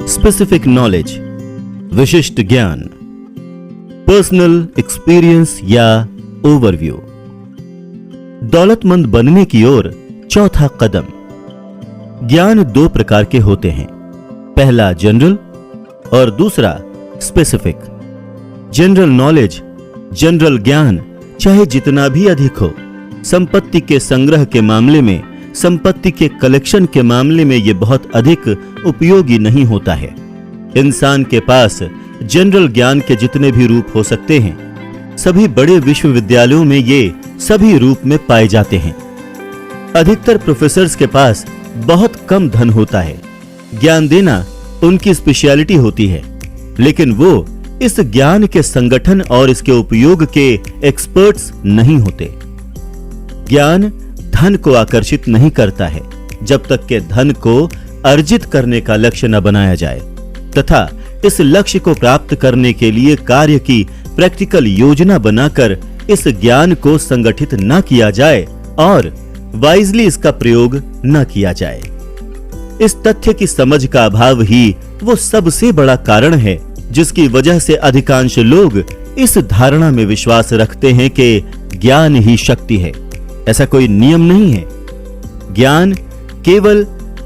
Specific knowledge, विशिष्ट ज्ञान, personal experience या ओवरव्यू। दौलतमंद बनने की ओर चौथा कदम। ज्ञान दो प्रकार के होते हैं, पहला जनरल और दूसरा स्पेसिफिक। जनरल नॉलेज, जनरल ज्ञान चाहे जितना भी अधिक हो, संपत्ति के संग्रह के मामले में, संपत्ति के कलेक्शन के मामले में यह बहुत अधिक उपयोगी नहीं होता है। इंसान के पास जनरल ज्ञान के जितने भी रूप हो सकते हैं, सभी बड़े विश्वविद्यालयों में ये सभी रूप में पाए जाते हैं। अधिकतर प्रोफेसर्स के पास बहुत कम धन होता है, ज्ञान देना उनकी स्पेशलिटी होती है, लेकिन वो इस ज्ञान के संगठन और इसके उपयोग के एक्सपर्ट्स नहीं होते। ज्ञान धन को आकर्षित नहीं करता है जब तक कि धन को अर्जित करने का लक्ष्य न बनाया जाए तथा इस लक्ष्य को प्राप्त करने के लिए कार्य की प्रैक्टिकल योजना बनाकर इस ज्ञान को संगठित न किया जाए और वाइजली इसका प्रयोग न किया जाए। इस तथ्य की समझ का अभाव ही वो सबसे बड़ा कारण है जिसकी वजह से अधिकांश लोग इस धारणा में विश्वास रखते हैं कि ज्ञान ही शक्ति है। ऐसा कोई नियम नहीं है। ज्ञान केवल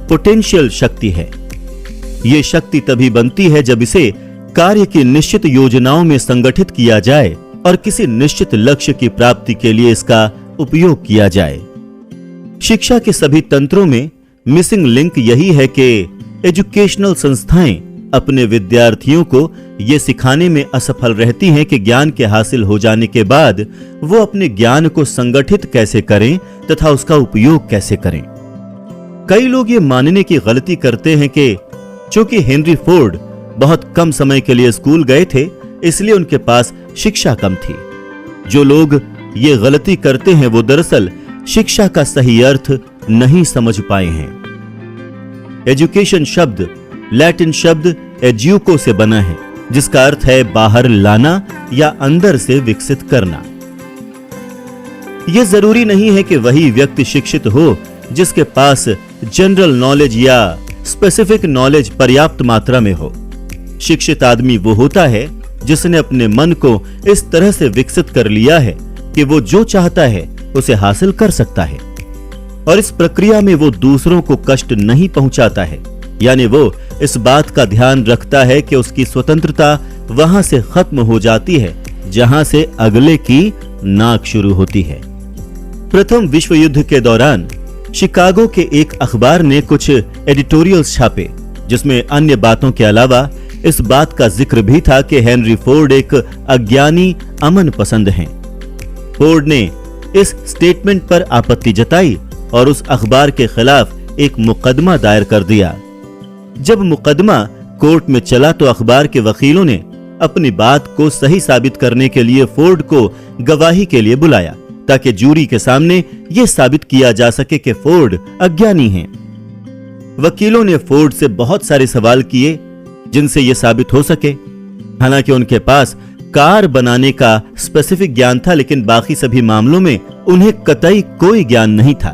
पोटेंशियल शक्ति है। यह शक्ति तभी बनती है जब इसे कार्य की निश्चित योजनाओं में संगठित किया जाए और किसी निश्चित लक्ष्य की प्राप्ति के लिए इसका उपयोग किया जाए। शिक्षा के सभी तंत्रों में मिसिंग लिंक यही है कि एजुकेशनल संस्थाएं अपने विद्यार्थियों को यह सिखाने में असफल रहती हैं कि ज्ञान के हासिल हो जाने के बाद वो अपने ज्ञान को संगठित कैसे करें तथा उसका उपयोग कैसे करें। कई लोग ये मानने की गलती करते हैं कि चूंकि हेनरी फोर्ड बहुत कम समय के लिए स्कूल गए थे, इसलिए उनके पास शिक्षा कम थी। जो लोग ये गलती करते हैं वो दरअसल शिक्षा का सही अर्थ नहीं समझ पाए हैं। एजुकेशन शब्द लैटिन शब्द एज्यूको से बना है, जिसका अर्थ है बाहर लाना या अंदर से विकसित करना। यह जरूरी नहीं है कि वही व्यक्ति शिक्षित हो जिसके पास जनरल नॉलेज या स्पेसिफिक नॉलेज पर्याप्त मात्रा में हो। शिक्षित आदमी वो होता है जिसने अपने मन को इस तरह से विकसित कर लिया है कि वो जो चाहता है उसे हासिल कर सकता है और इस प्रक्रिया में वो दूसरों को कष्ट नहीं पहुंचाता है। यानी वो इस बात का ध्यान रखता है कि उसकी स्वतंत्रता वहां से खत्म हो जाती है जहां से अगले की नाक शुरू होती है। प्रथम विश्व युद्ध के दौरान शिकागो के एक अखबार ने कुछ एडिटोरियल्स छापे जिसमें अन्य बातों के अलावा इस बात का जिक्र भी था कि हेनरी फोर्ड एक अज्ञानी अमन पसंद हैं। फोर्ड ने इस स्टेटमेंट पर आपत्ति जताई और उस अखबार के खिलाफ एक मुकदमा दायर कर दिया। जब मुकदमा कोर्ट में चला तो अखबार के वकीलों ने अपनी बात को सही साबित करने के लिए फोर्ड को गवाही के लिए बुलाया ताकि जूरी के सामने यह साबित किया जा सके कि फोर्ड अज्ञानी हैं। वकीलों ने फोर्ड से बहुत सारे सवाल किए जिनसे यह साबित हो सके। हालांकि उनके पास कार बनाने का स्पेसिफिक ज्ञान था, लेकिन बाकी सभी मामलों में उन्हें कतई कोई ज्ञान नहीं था।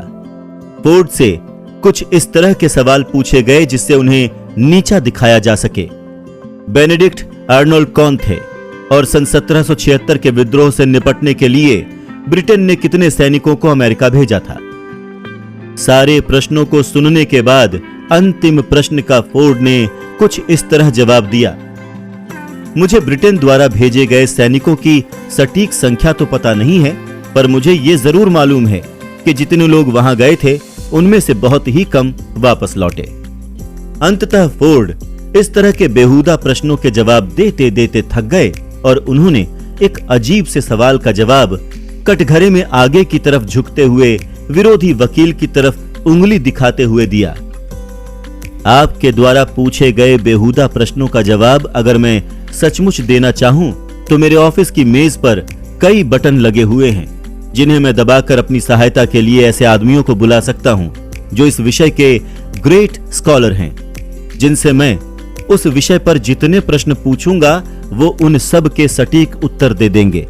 फोर्ड से कुछ इस तरह के सवाल पूछे गए जिससे उन्हें नीचा दिखाया जा सके। बेनेडिक्ट आर्नोल्ड कौन थे और सन 1776 के विद्रोह से निपटने के लिए ब्रिटेन ने कितने सैनिकों को अमेरिका भेजा था। सारे प्रश्नों को सुनने के बाद अंतिम प्रश्न का फोर्ड ने कुछ इस तरह जवाब दिया, मुझे ब्रिटेन द्वारा भेजे गए सैनिकों की सटीक संख्या तो पता नहीं है, पर मुझे यह जरूर मालूम है कि जितने लोग वहां गए थे उनमें से बहुत ही कम वापस लौटे। अंततः फोर्ड इस तरह के बेहुदा प्रश्नों के जवाब देते देते थक गए और उन्होंने एक अजीब से सवाल का जवाब कटघरे में आगे की तरफ झुकते हुए विरोधी वकील की तरफ उंगली दिखाते हुए दिया। आपके द्वारा पूछे गए बेहुदा प्रश्नों का जवाब अगर मैं सचमुच देना चाहूं तो मेरे ऑफिस की मेज पर कई बटन लगे हुए हैं जिन्हें मैं दबाकर अपनी सहायता के लिए ऐसे आदमियों को बुला सकता हूं जो इस विषय के ग्रेट स्कॉलर हैं, जिनसे मैं उस विषय पर जितने प्रश्न पूछूंगा वो उन सब के सटीक उत्तर दे देंगे।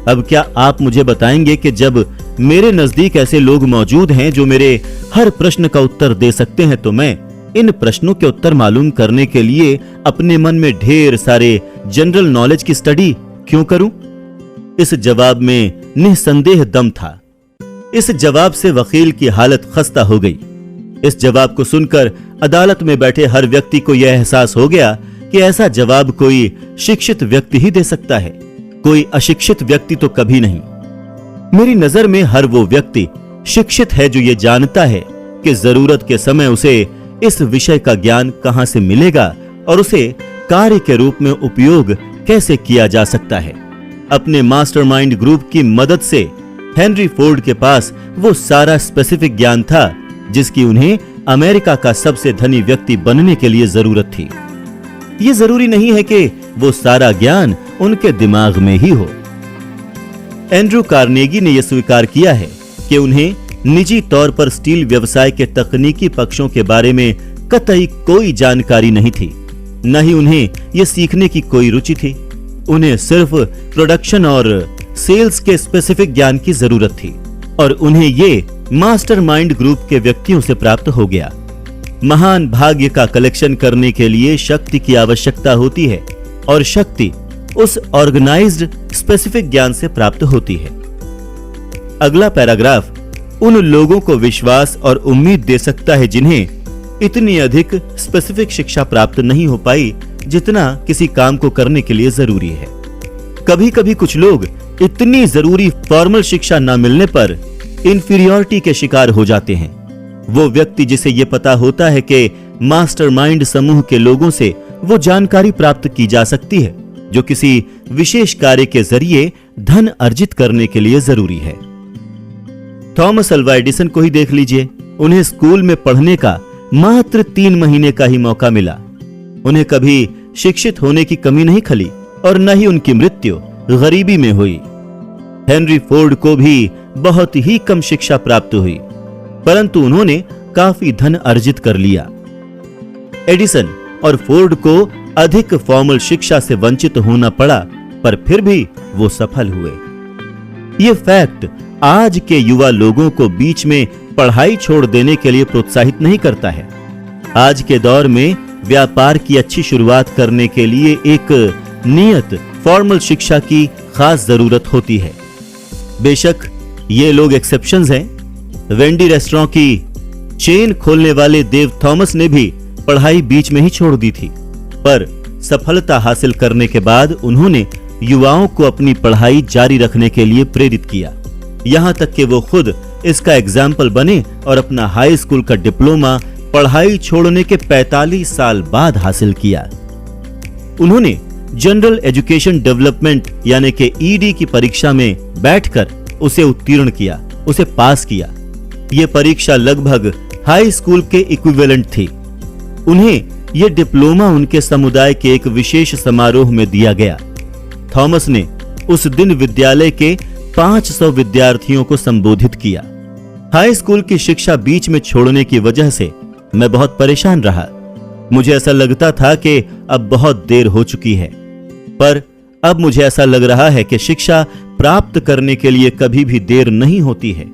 अब क्या आप मुझे बताएंगे कि जब मेरे नजदीक ऐसे लोग मौजूद हैं जो मेरे हर प्रश्न का उत्तर दे सकते हैं तो मैं इन प्रश्नों के उत्तर मालूम करने के लिए अपने मन में ढेर सारे जनरल नॉलेज की स्टडी क्यों करूं? इस जवाब में निसंदेह दम था। इस जवाब से वकील की हालत खस्ता हो गई। इस जवाब को सुनकर अदालत में बैठे हर व्यक्ति को यह एहसास हो गया कि ऐसा जवाब कोई शिक्षित व्यक्ति ही दे सकता है, कोई अशिक्षित व्यक्ति तो कभी नहीं। मेरी नजर में हर वो व्यक्ति शिक्षित है जो ये जानता है कि जरूरत के समय उसे इस विषय का ज्ञान कहां से मिलेगा और उसे कार्य के रूप में उपयोग कैसे किया जा सकता है। अपने मास्टरमाइंड ग्रुप की मदद से हेनरी फोर्ड के पास वो सारा स्पेसिफिक ज्ञान था जिसकी उन्हें अमेरिका का सबसे धनी व्यक्ति बनने के लिए जरूरत थी। ये जरूरी नहीं है कि वो सारा ज्ञान उनके दिमाग में ही हो। एंड्रू कार्नेगी ने यह स्वीकार किया है कि उन्हें निजी तौर पर स्टील व्यवसाय के तकनीकी पक्षों के बारे में कतई कोई जानकारी नहीं थी, न ही उन्हें यह सीखने की कोई रुचि थी। उन्हें सिर्फ प्रोडक्शन और सेल्स के स्पेसिफिक ज्ञान की जरूरत थी और उन्हें ये मास्टरमाइंड ग्रुप के व्यक्तियों से प्राप्त हो गया। महान भाग्य का कलेक्शन करने के लिए शक्ति की आवश्यकता होती है और शक्ति उस ऑर्गेनाइज्ड स्पेसिफिक ज्ञान से प्राप्त होती है। अगला पैराग्राफ उन लोगों को विश्वास और उम्मीद दे सकता है जिन्हें इतनी अधिक स्पेसिफिक शिक्षा प्राप्त नहीं हो पाई जितना किसी काम को करने के लिए जरूरी है। कभी कभी कुछ लोग इतनी जरूरी फॉर्मल शिक्षा न मिलने पर इंफीरियरिटी के शिकार हो जाते हैं। वो व्यक्ति जिसे यह पता होता है कि मास्टरमाइंड समूह के लोगों से वो जानकारी प्राप्त की जा सकती है जो किसी विशेष कार्य के जरिए धन अर्जित करने के लिए जरूरी है। थॉमस अल्वा एडिसन को ही देख लीजिए। उन्हें स्कूल में पढ़ने का मात्र 3 महीने का ही मौका मिला। उन्हें कभी शिक्षित होने की कमी नहीं खली और न ही उनकी मृत्यु गरीबी में हुई। हेनरी फोर्ड को भी बहुत ही कम शिक्षा प्राप्त हुई, परंतु उन्होंने काफी धन अर्जित कर लिया। एडिसन और फोर्ड को अधिक फॉर्मल शिक्षा से वंचित होना पड़ा, पर फिर भी वो सफल हुए। ये फैक्ट आज के युवा लोगों को बीच में पढ़ाई छोड़ देने के लिए प्रोत्साहित नहीं करता है। आज के दौर में व्यापार की अच्छी शुरुआत करने के लिए एक नियत फॉर्मल शिक्षा की खास जरूरत होती है। बेशक ये लोग एक्सेप्शंस हैं। वेंडी रेस्टोरेंट की चेन खोलने वाले देव थॉमस ने भी पढ़ाई बीच में ही छोड़ दी थी, पर सफलता हासिल करने के बाद उन्होंने युवाओं को अपनी पढ़ाई जारी रखने के लिए प्रेरित किया, यहां तक कि वो खुद इसका एग्जाम्पल बने और अपना हाई स्कूल का डिप्लोमा पढ़ाई छोड़ने के 45 साल बाद हासिल किया। उन्होंने जनरल एजुकेशन डेवलपमेंट यानी कि ईडी की परीक्षा में बैठकर उसे उत्तीर्ण किया, उसे पास किया। यह परीक्षा लगभग हाई स्कूल के इक्विवेलेंट थी। उन्हें यह डिप्लोमा उनके समुदाय के एक विशेष समारोह में दिया गया। थॉमस ने उस दिन विद्यालय के 500 विद्यार्थियों को संबोधित किया। हाई स्कूल की शिक्षा बीच में छोड़ने की वजह से मैं बहुत परेशान रहा। मुझे ऐसा लगता था कि अब बहुत देर हो चुकी है, पर अब मुझे ऐसा लग रहा है कि शिक्षा प्राप्त करने के लिए कभी भी देर नहीं होती है।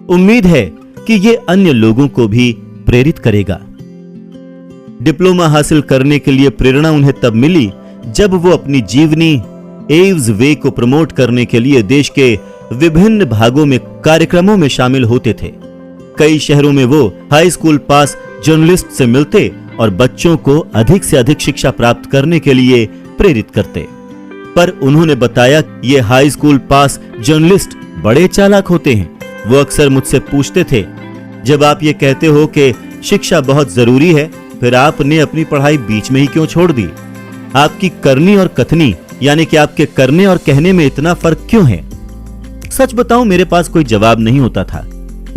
उम्मीद है कि यह अन्य लोगों को भी प्रेरित करेगा। डिप्लोमा हासिल करने के लिए प्रेरणा उन्हें तब मिली जब वो अपनी जीवनी एव्स वे को प्रमोट करने के लिए देश के विभिन्न भागों में कार्यक्रमों में शामिल होते थे। कई शहरों में वो हाई स्कूल पास जर्नलिस्ट से मिलते और बच्चों को अधिक से अधिक शिक्षा प्राप्त करने के लिए प्रेरित करते। पर उन्होंने बताया ये हाई स्कूल पास जर्नलिस्ट बड़े चालाक होते हैं। वो अक्सर मुझसे पूछते थे, जब आप ये कहते हो कि शिक्षा बहुत जरूरी है, फिर आपने अपनी पढ़ाई बीच में ही क्यों छोड़ दी? आपकी करनी और कथनी यानी कि आपके करने और कहने में इतना फर्क क्यों है? सच बताऊं, मेरे पास कोई जवाब नहीं होता था।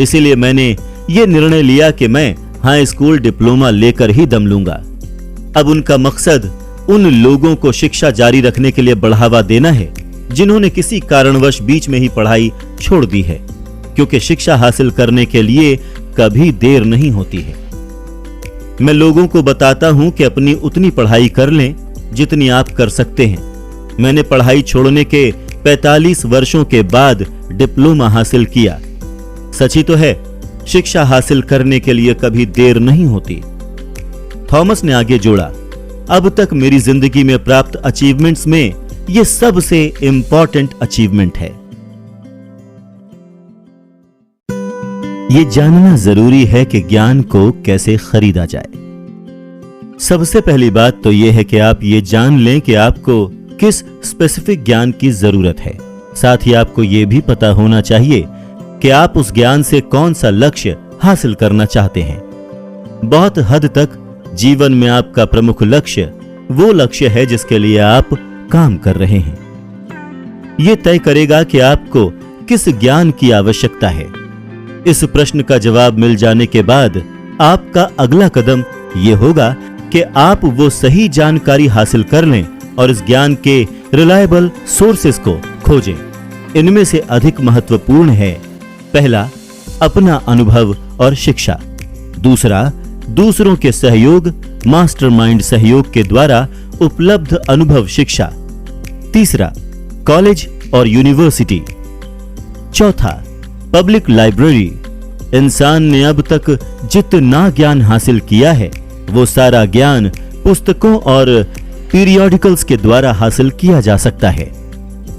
इसीलिए मैंने ये निर्णय लिया कि मैं हाई स्कूल डिप्लोमा लेकर ही दम लूंगा। अब उनका मकसद उन लोगों को शिक्षा जारी रखने के लिए बढ़ावा देना है जिन्होंने किसी कारणवश बीच में ही पढ़ाई छोड़ दी है, क्योंकि शिक्षा हासिल करने के लिए कभी देर नहीं होती है। मैं लोगों को बताता हूं कि अपनी उतनी पढ़ाई कर लें जितनी आप कर सकते हैं। मैंने पढ़ाई छोड़ने के 45 वर्षों के बाद डिप्लोमा हासिल किया। सच ही तो है, शिक्षा हासिल करने के लिए कभी देर नहीं होती। थॉमस ने आगे जोड़ा, अब तक मेरी जिंदगी में प्राप्त अचीवमेंट्स में यह सबसे इंपॉर्टेंट अचीवमेंट है। यह जानना जरूरी है कि ज्ञान को कैसे खरीदा जाए। सबसे पहली बात तो यह है कि आप ये जान लें कि आपको किस स्पेसिफिक ज्ञान की जरूरत है। साथ ही आपको यह भी पता होना चाहिए कि आप उस ज्ञान से कौन सा लक्ष्य हासिल करना चाहते हैं। बहुत हद तक जीवन में आपका प्रमुख लक्ष्य वो लक्ष्य है जिसके लिए आप काम कर रहे हैं। यह तय करेगा कि आपको किस ज्ञान की आवश्यकता है। इस प्रश्न का जवाब मिल जाने के बाद आपका अगला कदम यह होगा कि आप वो सही जानकारी हासिल कर लें और इस ज्ञान के रिलायबल सोर्सेस को खोजें। इनमें से अधिक महत्वपूर्ण है, पहला, अपना अनुभव और शिक्षा। दूसरा, दूसरों के सहयोग, मास्टरमाइंड सहयोग के द्वारा उपलब्ध अनुभव शिक्षा। तीसरा, कॉलेज और यूनिवर्सिटी। चौथा, पब्लिक लाइब्रेरी। इंसान ने अब तक जितना ज्ञान हासिल किया है वो सारा ज्ञान पुस्तकों और पीरियोडिकल्स के द्वारा हासिल किया जा सकता है।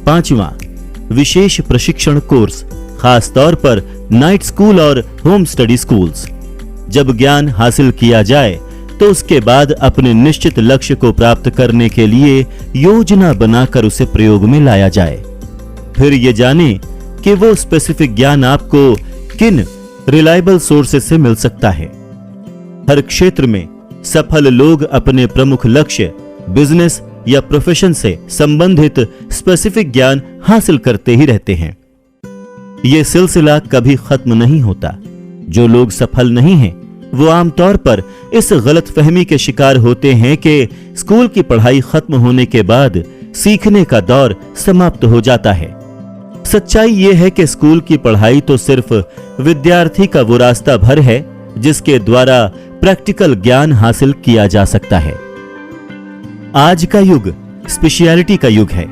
पांचवा, विशेष प्रशिक्षण कोर्स, खास तौर पर नाइट स्कूल और होम स्टडी स्कूल्स। जब ज्ञान हासिल किया जाए तो उसके बाद अपने निश्चित लक्ष्य को प्राप्त करने के लिए योजना बनाकर उसे प्रयोग में लाया जाए। फिर ये जाने कि वो स्पेसिफिक ज्ञान आपको किन रिलायबल सोर्सेस से मिल सकता है। हर क्षेत्र में सफल लोग अपने प्रमुख लक्ष्य, बिजनेस या प्रोफेशन से संबंधित स्पेसिफिक ज्ञान हासिल करते ही रहते हैं। यह सिलसिला कभी खत्म नहीं होता। जो लोग सफल नहीं हैं, वो आमतौर पर इस गलतफहमी के शिकार होते हैं कि स्कूल की पढ़ाई खत्म होने के बाद सीखने का दौर समाप्त हो जाता है। सच्चाई यह है कि स्कूल की पढ़ाई तो सिर्फ विद्यार्थी का वो रास्ता भर है जिसके द्वारा प्रैक्टिकल ज्ञान हासिल किया जा सकता है। आज का युग स्पेशलिटी का युग है।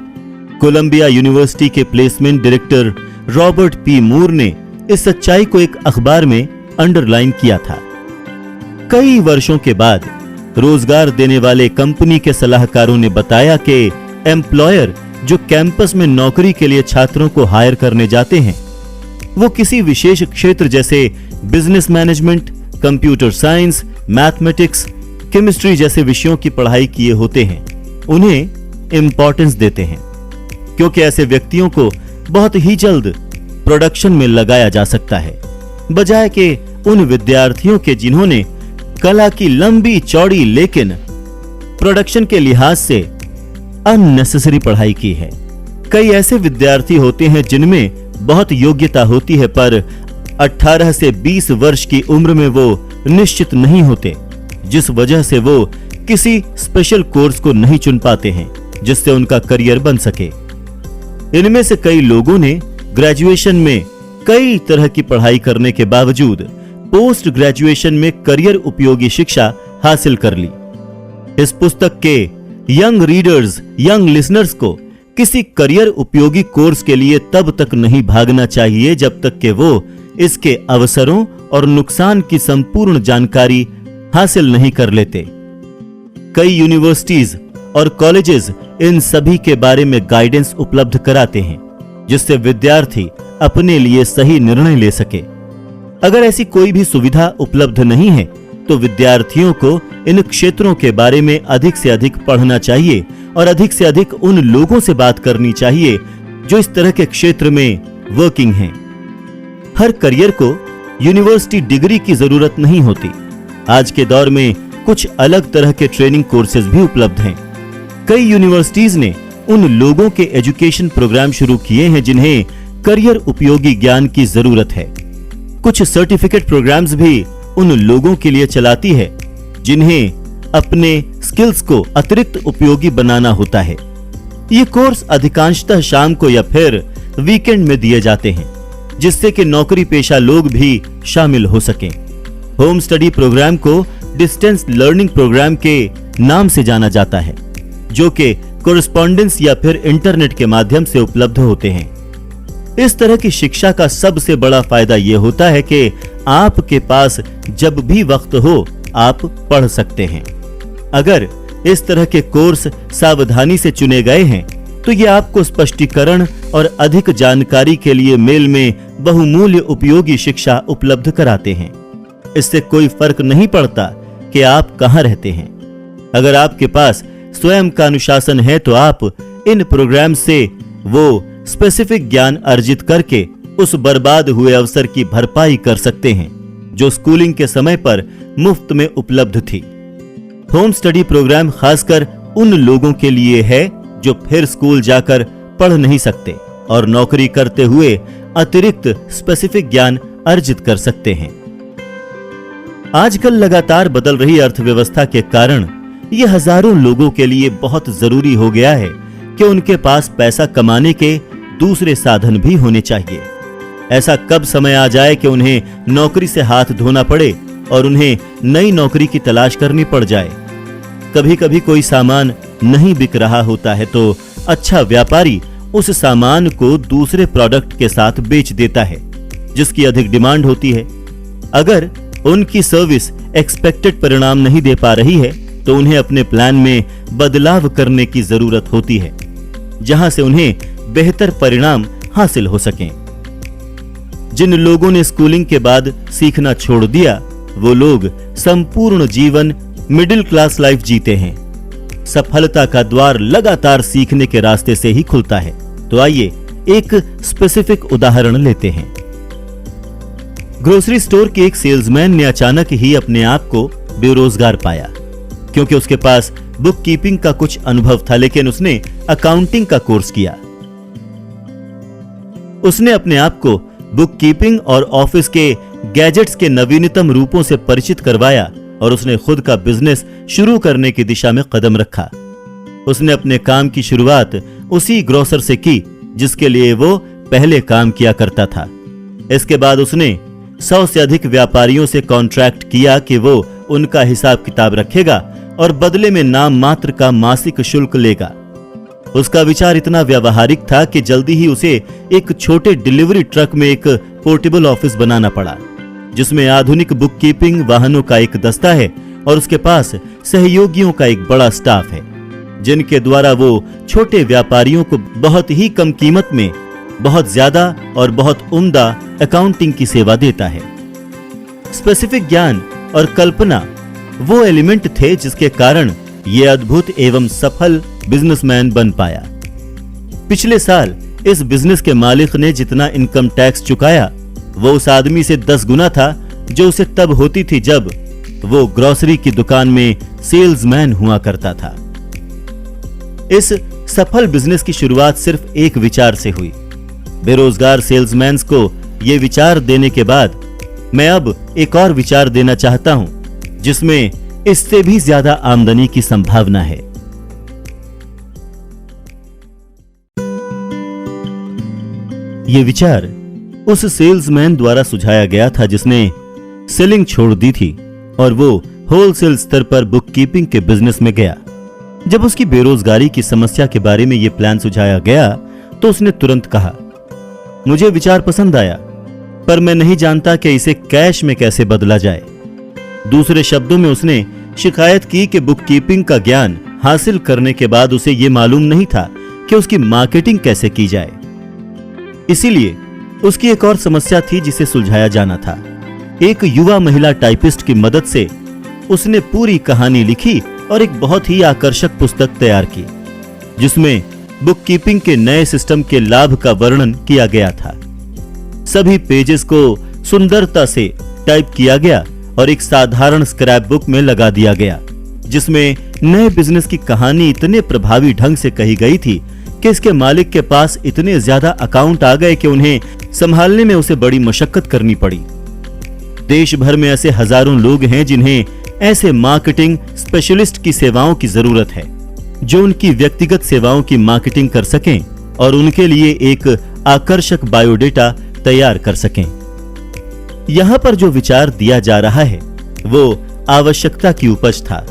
कोलंबिया यूनिवर्सिटी के प्लेसमेंट डायरेक्टर रॉबर्ट पी मूर ने इस सच्चाई को एक अखबार में अंडरलाइन किया था। कई वर्षों के बाद रोजगार देने वाले कंपनी के सलाहकारों ने बताया कि एम्प्लॉयर जो कैंपस में नौकरी के लिए छात्रों को हायर करने जाते हैं, वो किसी विशेष क्षेत्र जैसे business management, computer science, mathematics, chemistry जैसे विषयों की पढ़ाई किए होते हैं। उन्हें इंपॉर्टेंस देते हैं क्योंकि ऐसे व्यक्तियों को बहुत ही जल्द प्रोडक्शन में लगाया जा सकता है, बजाय कि उन विद्यार्थियों के जिन्होंने कला की लंबी चौड़ी लेकिन प्रोडक्शन के लिहाज से अननेसेसरी पढ़ाई की है। कई ऐसे विद्यार्थी होते हैं जिनमें बहुत योग्यता होती है पर 18 से 20 वर्ष की उम्र में वो निश्चित नहीं होते, जिस वजह से वो किसी स्पेशल कोर्स को नहीं चुन पाते हैं जिससे उनका करियर बन सके। इनमें से कई लोगों ने ग्रेजुएशन में कई तरह की पढ़ाई करने के बावजूद पोस्ट ग्रेजुएशन में करियर उपयोगी शिक्षा हासिल कर ली। इस पुस्तक के यंग रीडर्स, यंग लिसनर्स को किसी करियर उपयोगी कोर्स के लिए तब तक नहीं भागना चाहिए जब तक कि वो इसके अवसरों और नुकसान की संपूर्ण जानकारी हासिल नहीं कर लेते। कई यूनिवर्सिटीज और कॉलेजेस इन सभी के बारे में गाइडेंस उपलब्ध कराते हैं जिससे विद्यार्थी अपने लिए सही निर्णय ले सके। अगर ऐसी कोई भी सुविधा उपलब्ध नहीं है तो विद्यार्थियों को इन क्षेत्रों के बारे में अधिक से अधिक पढ़ना चाहिए और अधिक से अधिक उन लोगों से बात करनी चाहिए जो इस तरह के क्षेत्र में वर्किंग हैं। हर करियर को यूनिवर्सिटी डिग्री की जरूरत नहीं होती। आज के दौर में कुछ अलग तरह के ट्रेनिंग कोर्सेज भी उपलब्ध हैं। कई यूनिवर्सिटीज ने उन लोगों के एजुकेशन प्रोग्राम शुरू किए हैं जिन्हें करियर उपयोगी ज्ञान की जरूरत है। कुछ सर्टिफिकेट प्रोग्राम्स भी उन लोगों के लिए चलाती है जिन्हें अपने स्किल्स को अतिरिक्त उपयोगी बनाना होता है। ये कोर्स अधिकांशतः शाम को या फिर वीकेंड में दिए जाते हैं जिससे कि नौकरी पेशा लोग भी शामिल हो सकें। होम स्टडी प्रोग्राम को डिस्टेंस लर्निंग प्रोग्राम के नाम से जाना जाता है जो कि कोरेस्पॉन्डेंस या फिर इंटरनेट के माध्यम से उपलब्ध होते हैं। इस तरह की शिक्षा का सबसे बड़ा फायदा यह होता है कि आपके पास जब भी वक्त हो आप पढ़ सकते हैं। अगर इस तरह के कोर्स सावधानी से चुने गए हैं तो ये आपको स्पष्टीकरण और अधिक जानकारी के लिए मेल में बहुमूल्य उपयोगी शिक्षा उपलब्ध कराते हैं। इससे कोई फर्क नहीं पड़ता कि आप कहां रहते हैं। अगर आपके पास स्वयं का अनुशासन है तो आप इन प्रोग्राम से वो स्पेसिफिक ज्ञान अर्जित करके उस बर्बाद हुए अवसर की भरपाई कर सकते हैं जो स्कूलिंग के समय पर मुफ्त में उपलब्ध थी। होम स्टडी प्रोग्राम खासकर उन लोगों के लिए है जो फिर स्कूल जाकर पढ़ नहीं सकते और नौकरी करते हुए अतिरिक्त स्पेसिफिक ज्ञान अर्जित कर सकते हैं। आजकल लगातार बदल रही अर्थव्यवस्था के कारण यह हजारों लोगों के लिए बहुत जरूरी हो गया है कि उनके पास पैसा कमाने के दूसरे साधन भी होने चाहिए। ऐसा कब समय आ जाए कि उन्हें नौकरी से हाथ धोना पड़े और उन्हें नई नौकरी की तलाश करनी पड़ जाए। कभी कभी कोई सामान नहीं बिक रहा होता है तो अच्छा व्यापारी उस सामान को दूसरे प्रोडक्ट के साथ बेच देता है जिसकी अधिक डिमांड होती है। अगर उनकी सर्विस एक्सपेक्टेड परिणाम नहीं दे पा रही है तो उन्हें अपने प्लान में बदलाव करने की जरूरत होती है जहां से उन्हें बेहतर परिणाम हासिल हो सकें। जिन लोगों ने स्कूलिंग के बाद सीखना छोड़ दिया वो लोग संपूर्ण जीवन मिडिल क्लास लाइफ जीते हैं। सफलता का द्वार लगातार सीखने के रास्ते से ही खुलता है। तो आइए एक स्पेसिफिक उदाहरण लेते हैं। ग्रोसरी स्टोर के एक सेल्समैन ने अचानक ही अपने आप को बेरोजगार पाया क्योंकि उसके पास बुक कीपिंग का कुछ अनुभव था, लेकिन उसने अकाउंटिंग का कोर्स किया। उसने अपने आप को बुक कीपिंग और ऑफिस के गैजेट्स के नवीनतम रूपों से परिचित करवाया और उसने खुद का बिजनेस शुरू करने की दिशा में कदम रखा। उसने अपने काम की शुरुआत उसी ग्रोसर से की जिसके लिए वो पहले काम किया करता था। इसके बाद उसने 100 से अधिक व्यापारियों से कॉन्ट्रैक्ट किया कि वो उनका हिसाब किताब रखेगा और बदले में नाम मात्र का मासिक शुल्क लेगा। उसका विचार इतना व्यावहारिक था कि जल्दी ही उसे एक छोटे डिलीवरी ट्रक में एक पोर्टेबल ऑफिस बनाना पड़ा जिसमें आधुनिक बुक कीपिंग वाहनों का एक दस्ता है और उसके पास सहयोगियों का एक बड़ा स्टाफ है जिनके द्वारा वो छोटे व्यापारियों को बहुत ही कम कीमत में बहुत ज्यादा और बहुत उम्दा अकाउंटिंग की सेवा देता है। स्पेसिफिक ज्ञान और कल्पना वो एलिमेंट थे जिसके कारण ये अद्भुत एवं सफल बिजनेसमैन बन पाया। पिछले साल इस बिजनेस के मालिक ने जितना इनकम टैक्स चुकाया वो उस आदमी से 10 गुना था जो उसे तब होती थी जब वो ग्रोसरी की दुकान में सेल्समैन हुआ करता था। इस सफल बिजनेस की शुरुआत सिर्फ एक विचार से हुई। बेरोजगार सेल्समैन्स को यह विचार देने के बाद मैं अब एक और विचार देना चाहता हूं जिसमें इससे भी ज्यादा आमदनी की संभावना है। यह विचार उस सेल्समैन द्वारा सुझाया गया था जिसने सेलिंग छोड़ दी थी और वो होलसेल स्तर पर बुक कीपिंग के बिजनेस में गया। जब उसकी बेरोजगारी की समस्या के बारे में यह प्लान सुझाया गया तो उसने तुरंत कहा, मुझे विचार पसंद आया पर मैं नहीं जानता कि इसे कैश में कैसे बदला जाए। दूसरे शब्दों में उसने शिकायत की कि बुक कीपिंग का ज्ञान हासिल करने के बाद उसे यह मालूम नहीं था कि उसकी मार्केटिंग कैसे की जाए। इसीलिए उसकी एक और समस्या थी जिसे सुलझाया जाना था। एक युवा महिला टाइपिस्ट की मदद से उसने पूरी कहानी लिखी और एक बहुत ही आकर्षक पुस्तक तैयार की जिसमें बुक कीपिंग के नए सिस्टम के लाभ का वर्णन किया गया था। सभी पेजेस को सुंदरता से टाइप किया गया और एक साधारण स्क्रैप बुक में लगा दिया गया जिसमें नए बिजनेस की कहानी इतने प्रभावी ढंग से कही गई थी कि इसके मालिक के पास इतने ज्यादा अकाउंट आ गए कि उन्हें संभालने में उसे बड़ी मशक्कत करनी पड़ी। देश भर में ऐसे हजारों लोग हैं जिन्हें ऐसे मार्केटिंग स्पेशलिस्ट की सेवाओं की जरूरत है जो उनकी व्यक्तिगत सेवाओं की मार्केटिंग कर सकें और उनके लिए एक आकर्षक बायोडेटा तैयार कर सकें। यहां पर जो विचार दिया जा रहा है वो आवश्यकता की उपज था,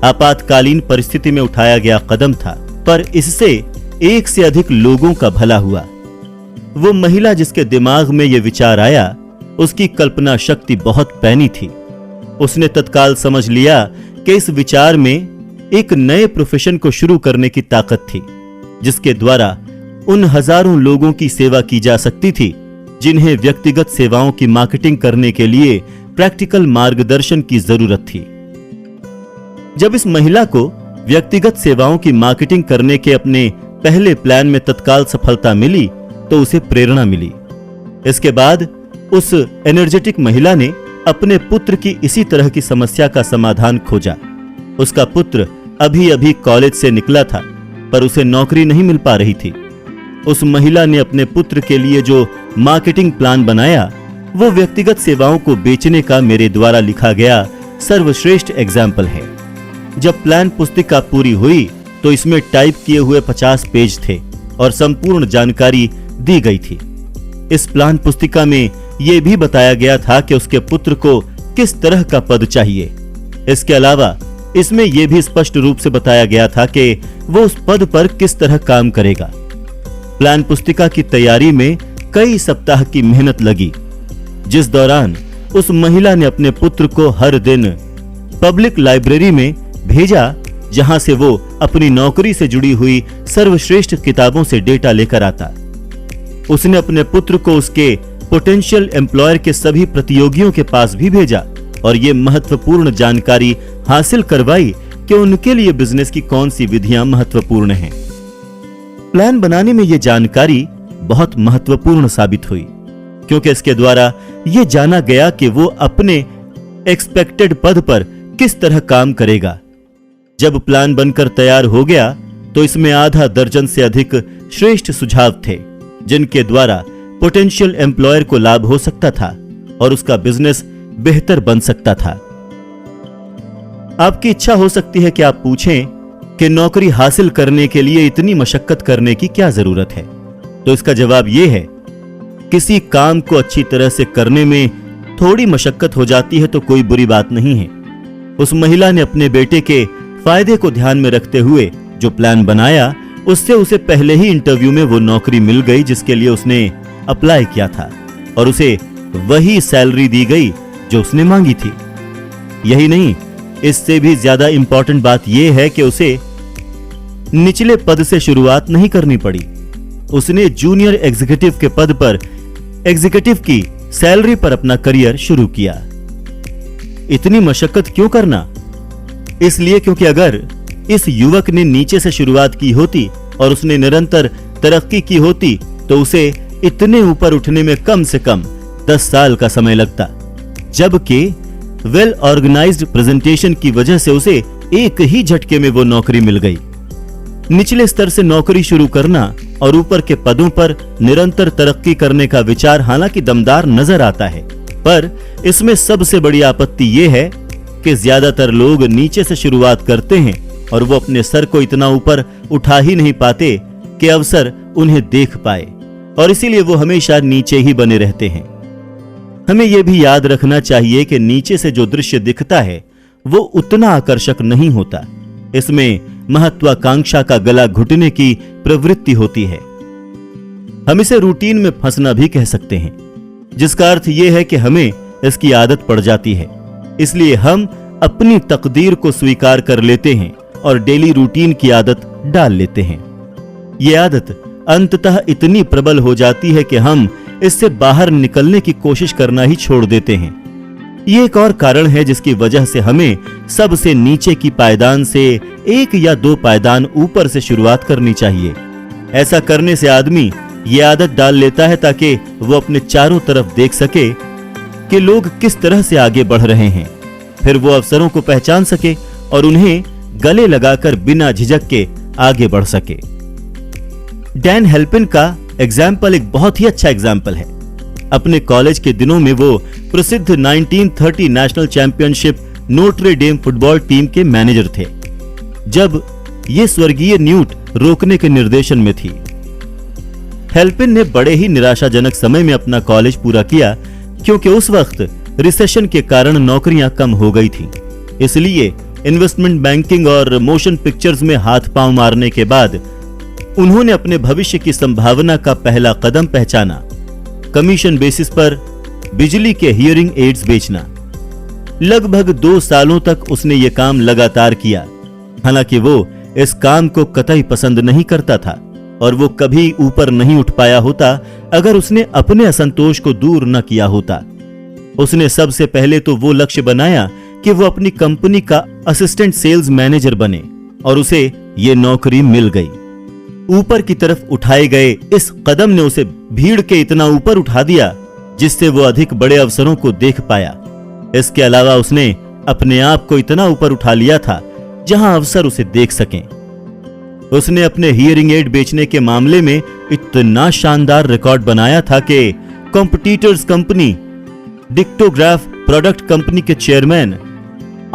आपातकालीन परिस्थिति में उठाया गया कदम था, पर इससे एक से अधिक लोगों का भला हुआ। वो महिला जिसके दिमाग में यह विचार आया उसकी कल्पना शक्ति बहुत पैनी थी। उसने तत्काल समझ लिया कि इस विचार में एक नए प्रोफेशन को शुरू करने की ताकत थी, जिसके द्वारा उन हजारों लोगों की सेवा की जा सकती थी जिन्हें व्यक्तिगत सेवाओं की मार्केटिंग करने के लिए प्रैक्टिकल मार्गदर्शन की जरूरत थी। जब इस महिला को व्यक्तिगत सेवाओं की मार्केटिंग करने के अपने पहले प्लान में तत्काल सफलता मिली तो उसे प्रेरणा मिली। इसके बाद उस एनर्जेटिक महिला ने अपने पुत्र की इसी तरह की समस्या का समाधान खोजा। उसका पुत्र अभी अभी कॉलेज से निकला था, पर उसे नौकरी नहीं मिल पा रही थी। उस महिला ने अपने पुत्र के लिए जो मार्केटिंग प्लान बनाया वो व्यक्तिगत सेवाओं को बेचने का मेरे द्वारा लिखा गया सर्वश्रेष्ठ एग्जाम्पल है। जब प्लान पुस्तिका पूरी हुई तो इसमें टाइप किए हुए 50 पेज थे और संपूर्ण जानकारी दी गई थी। इस प्लान पुस्तिका में यह भी बताया गया था कि उसके पुत्र को किस तरह का पद चाहिए। इसके अलावा इसमें यह भी स्पष्ट रूप से बताया गया था कि वो उस पद पर किस तरह काम करेगा। प्लान पुस्तिका की तैयारी में कई सप्ताह की मेहनत लगी, जिस दौरान उस महिला ने अपने पुत्र को हर दिन पब्लिक लाइब्रेरी में भेजा, जहां से वो अपनी नौकरी से जुड़ी हुई सर्वश्रेष्ठ किताबों से डेटा लेकर आता। उसने अपने पुत्र को उसके पोटेंशियल एम्प्लॉयर के सभी प्रतियोगियों के पास भी भेजा और ये महत्वपूर्ण जानकारी हासिल करवाई कि उनके लिए बिजनेस की कौन सी विधियां महत्वपूर्ण हैं। प्लान बनाने में यह जानकारी बहुत महत्वपूर्ण साबित हुई, क्योंकि इसके द्वारा यह जाना गया कि वो अपने एक्सपेक्टेड पद पर किस तरह काम करेगा। जब प्लान बनकर तैयार हो गया तो इसमें आधा दर्जन से अधिक श्रेष्ठ सुझाव थे, जिनके द्वारा पोटेंशियल एम्प्लॉयर को लाभ हो सकता था और उसका बिजनेस बेहतर बन सकता था। आपकी इच्छा हो सकती है कि आप पूछें कि नौकरी हासिल करने के लिए इतनी मशक्कत करने की क्या जरूरत है। तो इसका जवाब यह है, किसी काम को अच्छी तरह से करने में थोड़ी मशक्कत हो जाती है तो कोई बुरी बात नहीं है। उस महिला ने अपने बेटे के फायदे को ध्यान में रखते हुए जो प्लान बनाया, उससे उसे पहले ही इंटरव्यू में वो नौकरी मिल गई जिसके लिए उसने अप्लाई किया था और उसे वही सैलरी दी गई जो उसने मांगी थी। यही नहीं, इससे भी ज्यादा इंपॉर्टेंट बात यह है कि उसे निचले पद से शुरुआत नहीं करनी पड़ी। उसने जूनियर एग्जीक्यूटिव के पद पर एग्जीक्यूटिव की सैलरी पर अपना करियर शुरू किया। इतनी मशक्कत क्यों करना? इसलिए क्योंकि अगर इस युवक ने नीचे से शुरुआत की होती और उसने निरंतर तरक्की की होती तो उसे इतने ऊपर उठने में कम से कम 10 साल का समय लगता, जबकि वेल ऑर्गेनाइज्ड प्रेजेंटेशन की वजह से उसे एक ही झटके में वो नौकरी मिल गई। निचले स्तर से नौकरी शुरू करना और ऊपर के पदों पर निरंतर तरक्की करने का विचार हालांकि दमदार नजर आता है, पर इसमें सबसे बड़ी आपत्ति यह है कि ज्यादातर लोग नीचे से शुरुआत करते हैं और वो अपने सर को इतना ऊपर उठा ही नहीं पाते कि अवसर उन्हें देख पाए, और इसीलिए वो हमेशा नीचे ही बने रहते हैं। हमें यह भी याद रखना चाहिए कि नीचे से जो दृश्य दिखता है वो उतना आकर्षक नहीं होता। इसमें महत्वाकांक्षा का गला घुटने की प्रवृत्ति होती है। हम इसे रूटीन में फंसना भी कह सकते हैं, जिसका अर्थ यह है कि हमें इसकी आदत पड़ जाती है। इसलिए हम अपनी तकदीर को स्वीकार कर लेते हैं और डेली रूटीन की आदत डाल लेते हैं। यह आदत अंततः इतनी प्रबल हो जाती है कि हम इससे बाहर निकलने की कोशिश करना ही छोड़ देते हैं। ये एक और कारण है जिसकी वजह से हमें सबसे नीचे की पायदान से 1 या 2 पायदान ऊपर से शुरुआत करनी चाहिए। ऐसा करने से आदमी ये आदत डाल लेता है ताकि वो अपने चारों तरफ देख सके कि लोग किस तरह से आगे बढ़ रहे हैं, फिर वो अवसरों को पहचान सके और उन्हें गले लगाकर बिना झिझक के आगे बढ़ सके। डैन हेल्पिन का एग्जाम्पल एक बहुत ही अच्छा एग्जाम्पल है। अपने कॉलेज के दिनों में वो प्रसिद्ध 1930 national championship Notre Dame football team के मैनेजर थे, जब ये स्वर्गीय न्यूट रोकने के निर्देशन में थी। हेल्पिन ने बड़े ही निराशाजनक समय में अपना कॉलेज पूरा किया, क्योंकि उस वक्त रिसेशन के कारण नौकरियां कम हो गई थी। इसलिए इन्वेस्टमेंट बैंकिंग और मोशन पिक्चर्स में हाथ पांव मारने के बाद उन्होंने अपने भविष्य की संभावना का पहला कदम पहचाना, कमीशन बेसिस पर बिजली के हियरिंग एड्स बेचना। लगभग 2 सालों तक उसने ये काम लगातार किया। हालांकि वो इस काम को कतई पसंद नहीं करता था और वो कभी ऊपर नहीं उठ पाया होता अगर उसने अपने असंतोष को दूर न किया होता। उसने सबसे पहले तो वो लक्ष्य बनाया कि वो अपनी कंपनी का असिस्टेंट सेल्स मैनेजर बने और उसे ये नौकरी मिल गई। ऊपर की तरफ उठाए गए इस कदम ने उसे भीड़ के इतना ऊपर उठा दिया जिससे वो अधिक बड़े अवसरों को देख पाया। इसके अलावा उसने अपने आप को इतना ऊपर उठा लिया था जहां अवसर उसे देख सकें। उसने अपने हियरिंग एड बेचने के मामले में इतना शानदार रिकॉर्ड बनाया था कि competitors company Dictograph product company के चेयरमैन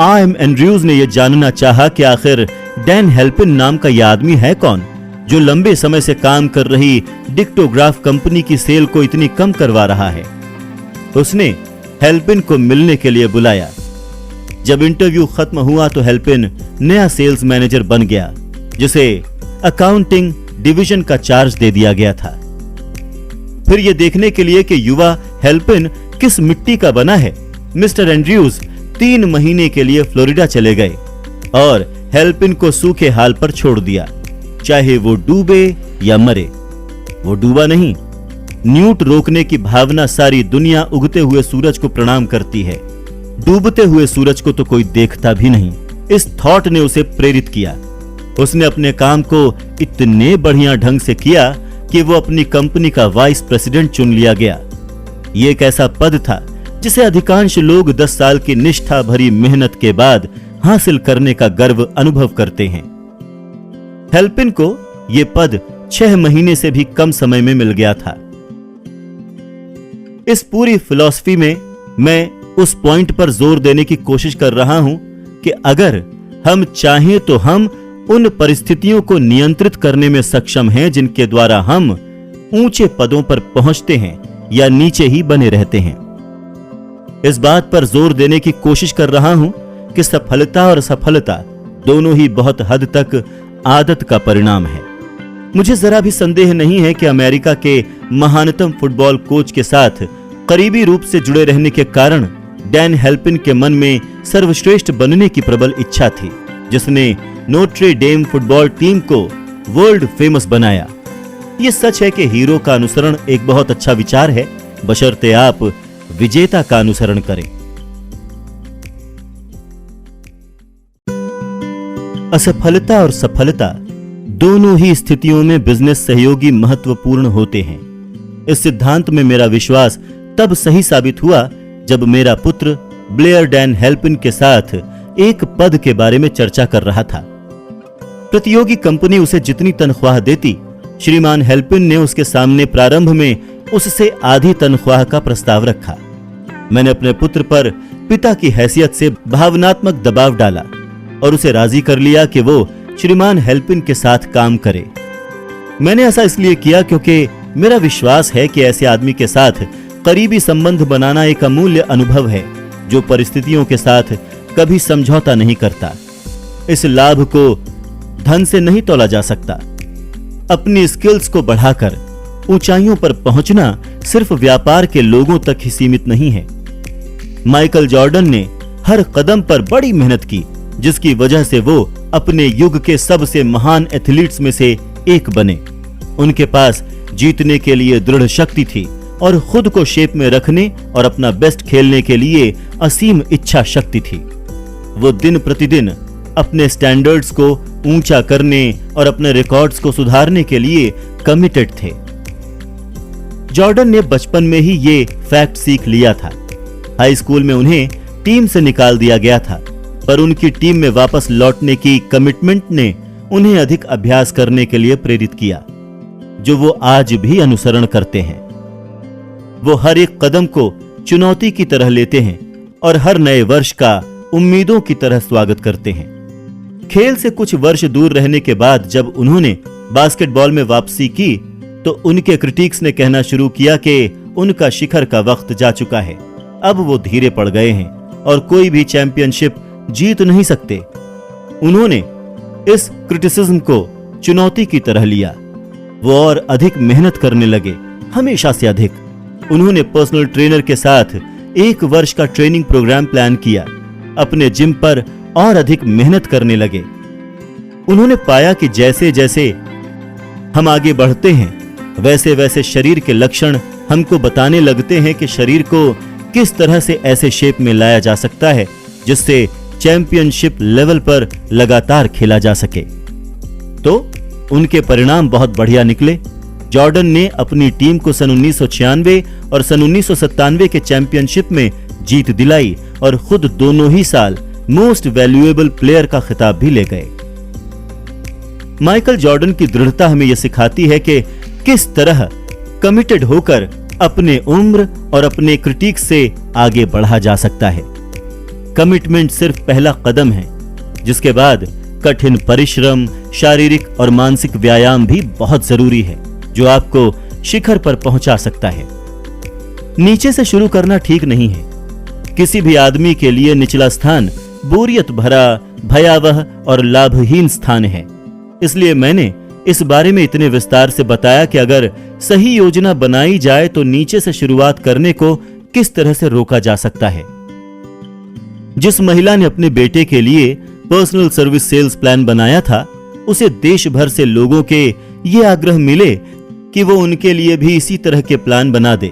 आईएम एंड्रयूज ने यह जानना चाहा कि आखिर डैन हेल्पिन नाम का यह आदमी है कौन जो लंबे समय से काम कर रही डिक्टोग्राफ कंपनी की सेल को इतनी कम करवा रहा है। उसने हेल्पिन को मिलने के लिए बुलाया। जब इंटरव्यू खत्म हुआ तो हेल्पिन नया सेल्स मैनेजर बन गया जिसे अकाउंटिंग डिवीजन का चार्ज दे दिया गया था। फिर यह देखने के लिए कि युवा हेल्पिन किस मिट्टी का बना है, मिस्टर एंड्रयूज 3 महीने के लिए फ्लोरिडा चले गए और हेल्पिन को सूखे हाल पर छोड़ दिया, चाहे वो डूबे या मरे। वो डूबा नहीं। न्यूट रोकने की भावना सारी दुनिया उगते हुए सूरज को प्रणाम करती है, डूबते हुए सूरज को तो कोई देखता भी नहीं। इस थॉट ने उसे प्रेरित किया। उसने अपने काम को इतने बढ़िया ढंग से किया कि वो अपनी कंपनी का वाइस प्रेसिडेंट चुन लिया गया। ये एक ऐसा पद था जिसे अधिकांश लोग 10 साल की निष्ठा भरी मेहनत के बाद हासिल करने का गर्व अनुभव करते हैं। हेल्पिन को यह पद 6 महीने से भी कम समय में मिल गया था। इस पूरी फिलॉसफी में मैं उस पॉइंट पर जोर देने की कोशिश कर रहा हूं कि अगर हम चाहें तो हम उन परिस्थितियों को नियंत्रित करने में सक्षम हैं जिनके द्वारा हम ऊंचे पदों पर पहुंचते हैं या नीचे ही बने रहते हैं। इस बात पर जोर देने की कोशिश कर रहा हूं कि सफलता और सफलता दोनों ही बहुत हद तक आदत का परिणाम है। मुझे जरा भी संदेह नहीं है कि अमेरिका के महानतम फुटबॉल कोच के साथ करीबी रूप से जुड़े रहने के कारण डैन हेल्पिन के मन में सर्वश्रेष्ठ बनने की प्रबल इच्छा थी, जिसने नोट्रे डेम फुटबॉल टीम को वर्ल्ड फेमस बनाया। यह सच है कि हीरो का अनुसरण एक बहुत अच्छा विचार है, बशर्ते आप विजेता का अनुसरण करें। असफलता और सफलता दोनों ही स्थितियों में बिजनेस सहयोगी महत्वपूर्ण होते हैं। इस सिद्धांत में मेरा विश्वास तब सही साबित हुआ जब मेरा पुत्र ब्लेयर डैन हेल्पिन के साथ एक पद के बारे में चर्चा कर रहा था। प्रतियोगी कंपनी उसे जितनी तनख्वाह देती, श्रीमान हेल्पिन ने उसके सामने प्रारंभ में उससे आधी तनख्वाह का प्रस्ताव रखा। मैंने अपने पुत्र पर पिता की हैसियत से भावनात्मक दबाव डाला और उसे राजी कर लिया कि वो श्रीमान हेल्पिन के साथ काम करे। मैंने ऐसा इसलिए किया क्योंकि मेरा विश्वास है कि ऐसे आदमी के साथ करीबी संबंध बनाना एक अमूल्य अनुभव है जो परिस्थितियों के साथ कभी समझौता नहीं करता। इस लाभ को धन से नहीं तोला जा सकता। अपनी स्किल्स को बढ़ाकर ऊंचाइयों पर पहुंचना सिर्फ व्यापार के लोगों तक ही सीमित नहीं है। माइकल जॉर्डन ने हर कदम पर बड़ी मेहनत की, जिसकी वजह से वो अपने युग के सबसे महान एथलीट्स में से एक बने। उनके पास जीतने के लिए दृढ़ शक्ति थी और खुद को शेप में रखने और अपना बेस्ट खेलने के लिए असीम इच्छा शक्ति थी। वो दिन प्रतिदिन अपने स्टैंडर्ड्स को ऊंचा करने और अपने रिकॉर्ड्स को सुधारने के लिए कमिटेड थे। जॉर्डन ने बचपन में ही ये फैक्ट सीख लिया था। हाई स्कूल में उन्हें टीम से निकाल दिया गया था, पर उनकी टीम में वापस लौटने की कमिटमेंट ने उन्हें अधिक अभ्यास करने के लिए प्रेरित किया, जो वो आज भी अनुसरण करते हैं। वो हर एक कदम को चुनौती की तरह लेते हैं और हर नए वर्ष का उम्मीदों की तरह स्वागत करते हैं। खेल से कुछ वर्ष दूर रहने के बाद जब उन्होंने बास्केटबॉल में वापसी की तो उनके क्रिटिक्स ने कहना शुरू किया कि उनका शिखर का वक्त जा चुका है, अब वो धीरे पड़ गए हैं और कोई भी चैंपियनशिप जीत नहीं सकते। उन्होंने इस क्रिटिसिज्म को चुनौती की तरह लिया। वो और अधिक मेहनत करने लगे, हमेशा से अधिक। उन्होंने पर्सनल ट्रेनर के साथ 1 वर्ष का ट्रेनिंग प्रोग्राम प्लान किया, अपने जिम पर और अधिक मेहनत करने लगे। उन्होंने पाया कि जैसे जैसे हम आगे बढ़ते हैं वैसे वैसे शरीर के लक्षण हमको बताने लगते हैं कि शरीर को किस तरह से ऐसे शेप में लाया जा सकता है जिससे चैंपियनशिप लेवल पर लगातार खेला जा सके। तो उनके परिणाम बहुत बढ़िया निकले। जॉर्डन ने अपनी टीम को सन 1996 और सन 1997 के चैंपियनशिप में जीत दिलाई और खुद दोनों ही साल मोस्ट वैल्यूएबल प्लेयर का खिताब भी ले गए। माइकल जॉर्डन की दृढ़ता हमें यह सिखाती है कि किस तरह कमिटेड होकर अपने उम्र और अपने क्रिटिक से आगे बढ़ा जा सकता है। कमिटमेंट सिर्फ पहला कदम है, जिसके बाद कठिन परिश्रम, शारीरिक और मानसिक व्यायाम भी बहुत जरूरी है, जो आपको शिखर पर पहुंचा सकता है। नीचे से शुरू करना ठीक नहीं है। किसी भी आदमी के लिए निचला स्थान बोरियत भरा, भयावह और लाभहीन स्थान है। इसलिए मैंने इस बारे में इतने विस्तार से बताया कि अगर सही योजना बनाई जाए तो नीचे से शुरुआत करने को किस तरह से रोका जा सकता है। जिस महिला ने अपने बेटे के लिए पर्सनल सर्विस सेल्स प्लान बनाया था, उसे देश भर से लोगों के ये आग्रह मिले कि वो उनके लिए भी इसी तरह के प्लान बना दे।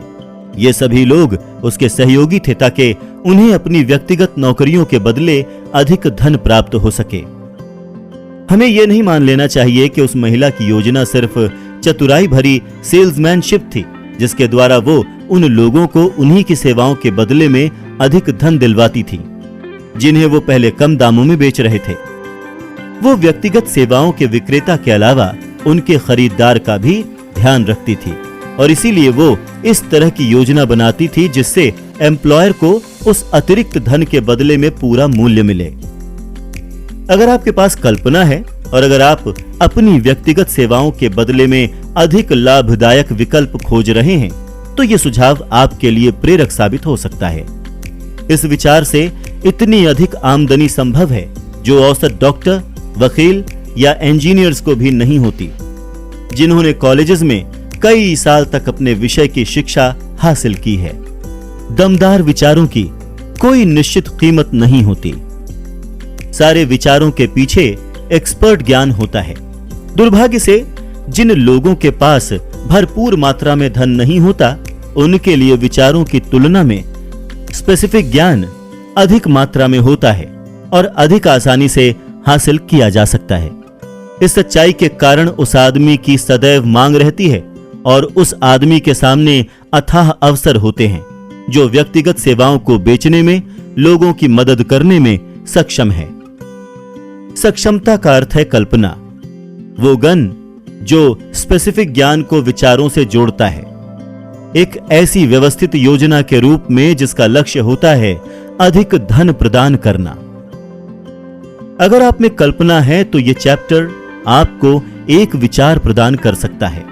ये सभी लोग उसके सहयोगी थे ताकि उन्हें अपनी व्यक्तिगत नौकरियों के बदले अधिक धन प्राप्त हो सके। हमें यह नहीं मान लेना चाहिए कि उस महिला की योजना सिर्फ चतुराई भरी सेल्समैनशिप थी, जिसके द्वारा वो उन लोगों को उन्हीं की सेवाओं के बदले में अधिक धन दिलवाती थी, जिन्हें वो पहले कम दामों में बेच रहे थे। वो व्यक्तिगत सेवाओं के विक्रेता के अलावा उनके खरीदार का भी ध्यान रखती थी और इसीलिए वो इस तरह की योजना बनाती थी जिससे एम्प्लॉयर को उस अतिरिक्त धन के बदले में पूरा मूल्य मिले। अगर आपके पास कल्पना है और अगर आप अपनी व्यक्तिगत सेवाओं के बदले में अधिक लाभदायक विकल्प खोज रहे हैं, तो यह सुझाव आपके लिए प्रेरक साबित हो सकता है। इस विचार से इतनी अधिक आमदनी संभव है जो औसत डॉक्टर, वकील या इंजीनियर्स को भी नहीं होती, जिन्होंने कॉलेजेस में कई साल तक अपने विषय की शिक्षा हासिल की है। दमदार विचारों की कोई निश्चित कीमत नहीं होती। सारे विचारों के पीछे एक्सपर्ट ज्ञान होता है। दुर्भाग्य से जिन लोगों के पास भरपूर मात्रा में धन नहीं होता, उनके लिए विचारों की तुलना में स्पेसिफिक ज्ञान अधिक मात्रा में होता है और अधिक आसानी से हासिल किया जा सकता है। इस सच्चाई के कारण उस आदमी की सदैव मांग रहती है और उस आदमी के सामने अथाह अवसर होते हैं जो व्यक्तिगत सेवाओं को बेचने में, लोगों की मदद करने में सक्षम है। सक्षमता का अर्थ है कल्पना, वो गन जो स्पेसिफिक ज्ञान को विचारों से जोड़ता है, एक ऐसी व्यवस्थित योजना के रूप में जिसका लक्ष्य होता है अधिक धन प्रदान करना। अगर आप में कल्पना है तो यह चैप्टर आपको एक विचार प्रदान कर सकता है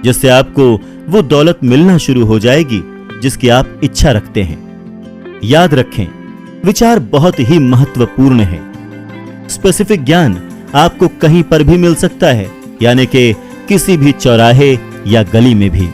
जिससे आपको वो दौलत मिलना शुरू हो जाएगी जिसकी आप इच्छा रखते हैं। याद रखें, विचार बहुत ही महत्वपूर्ण है। स्पेसिफिक ज्ञान आपको कहीं पर भी मिल सकता है, यानी कि किसी भी चौराहे या गली में भी।